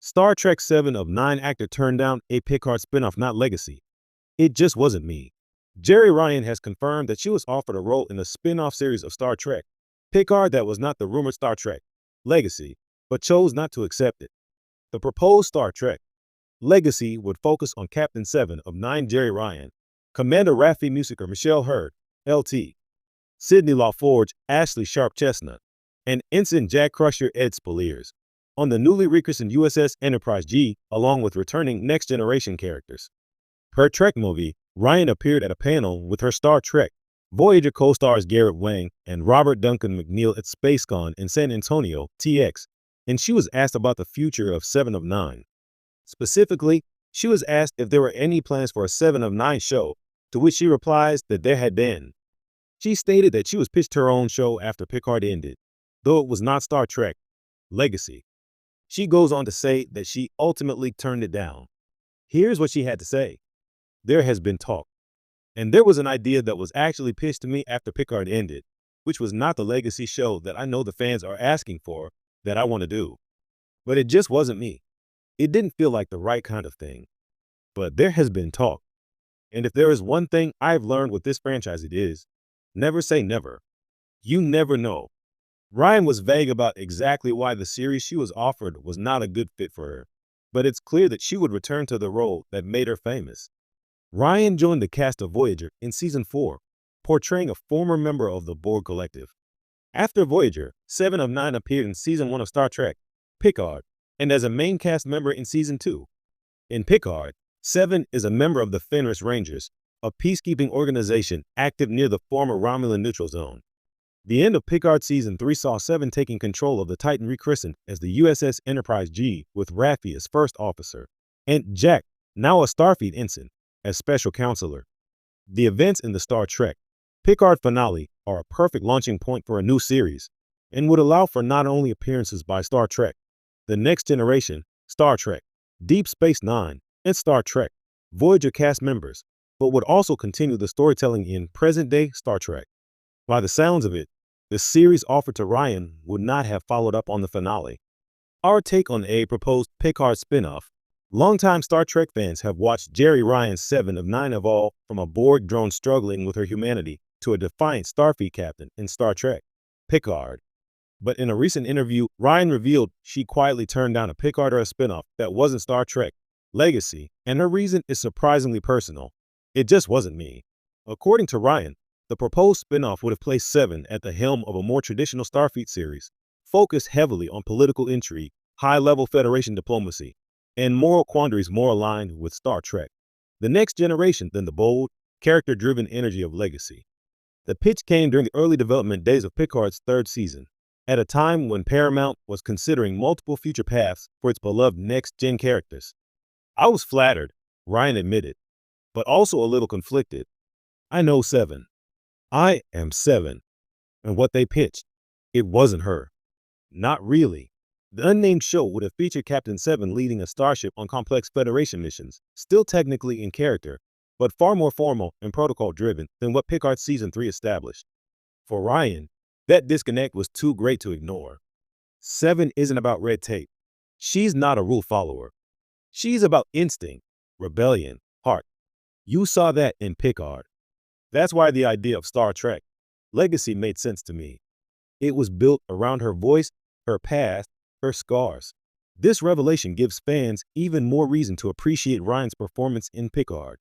Star Trek 7 of 9 actor turned down a Picard spinoff, not Legacy. It just wasn't me. Jerry Ryan has confirmed that she was offered a role in a spin-off series of Star Trek, Picard, that was not the rumored Star Trek, Legacy, but chose not to accept it. The proposed Star Trek, Legacy, would focus on Captain 7 of 9 Jerry Ryan, Commander Raffi Musiker Michelle Hurd, LT, Sidney LaForge Ashley Sharp Chestnut, and Ensign Jack Crusher Ed Spaliers, on the newly rechristened USS Enterprise G, along with returning Next Generation characters. Per Trek movie, Ryan appeared at a panel with her Star Trek Voyager co-stars Garrett Wang and Robert Duncan McNeil at SpaceCon in San Antonio, TX, and she was asked about the future of 7 of 9. Specifically, she was asked if there were any plans for a 7 of 9 show, to which she replies that there had been. She stated that she was pitched her own show after Picard ended, though it was not Star Trek Legacy. She goes on to say that she ultimately turned it down. Here's what she had to say. There has been talk, and there was an idea that was actually pitched to me after Picard ended, which was not the Legacy show that I know the fans are asking for, that I want to do. But it just wasn't me. It didn't feel like the right kind of thing. But there has been talk. And if there is one thing I've learned with this franchise, it is, never say never. You never know. Ryan was vague about exactly why the series she was offered was not a good fit for her, but it's clear that she would return to the role that made her famous. Ryan joined the cast of Voyager in Season 4, portraying a former member of the Borg Collective. After Voyager, 7 of 9 appeared in Season 1 of Star Trek, Picard, and as a main cast member in Season 2. In Picard, 7 is a member of the Fenris Rangers, a peacekeeping organization active near the former Romulan neutral zone. The end of Picard Season 3 saw 7 taking control of the Titan rechristened as the USS Enterprise G, with Raffi as first officer, and Jack, now a Starfleet ensign, as special counselor. The events in the Star Trek Picard finale are a perfect launching point for a new series, and would allow for not only appearances by Star Trek, The Next Generation, Star Trek, Deep Space Nine, and Star Trek Voyager cast members, but would also continue the storytelling in present-day Star Trek. By the sounds of it, the series offered to Ryan would not have followed up on the finale. Our take on a proposed Picard spinoff. Longtime Star Trek fans have watched Jerry Ryan's 7 of 9 evolve from a Borg drone struggling with her humanity to a defiant Starfleet captain in Star Trek Picard. But in a recent interview, Ryan revealed she quietly turned down a Picard or a spinoff that wasn't Star Trek Legacy, and her reason is surprisingly personal. It just wasn't me. According to Ryan, the proposed spinoff would have placed 7 at the helm of a more traditional Starfleet series, focused heavily on political intrigue, high-level Federation diplomacy, and moral quandaries more aligned with Star Trek The Next Generation than the bold, character-driven energy of Legacy. The pitch came during the early development days of Picard's 3rd season, at a time when Paramount was considering multiple future paths for its beloved next-gen characters. I was flattered, Ryan admitted, but also a little conflicted. I know 7. I am 7. And what they pitched, it wasn't her. Not really. The unnamed show would have featured Captain 7 leading a starship on complex Federation missions, still technically in character, but far more formal and protocol-driven than what Picard's Season 3 established. For Ryan, that disconnect was too great to ignore. 7 isn't about red tape. She's not a rule follower. She's about instinct, rebellion, heart. You saw that in Picard. That's why the idea of Star Trek Legacy made sense to me. It was built around her voice, her past, her scars. This revelation gives fans even more reason to appreciate Ryan's performance in Picard.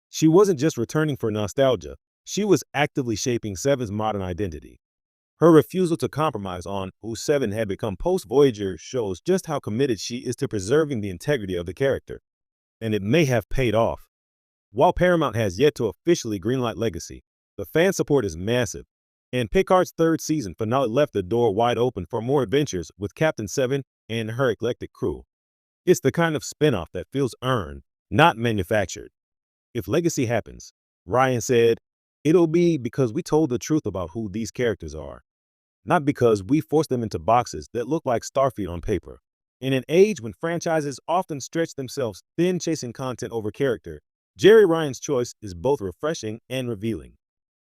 She wasn't just returning for nostalgia, she was actively shaping 7's modern identity. Her refusal to compromise on who 7 had become post-Voyager shows just how committed she is to preserving the integrity of the character. And it may have paid off. While Paramount has yet to officially greenlight Legacy, the fan support is massive, and Picard's 3rd season finale left the door wide open for more adventures with Captain 7 and her eclectic crew. It's the kind of spinoff that feels earned, not manufactured. If Legacy happens, Ryan said, it'll be because we told the truth about who these characters are, not because we forced them into boxes that look like Starfleet on paper. In an age when franchises often stretch themselves thin chasing content over character, Jerry Ryan's choice is both refreshing and revealing.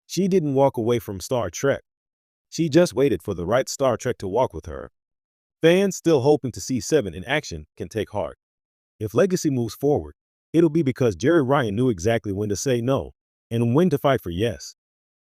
She didn't walk away from Star Trek. She just waited for the right Star Trek to walk with her. Fans still hoping to see Seven in action can take heart. If Legacy moves forward, it'll be because Jerry Ryan knew exactly when to say no and when to fight for yes.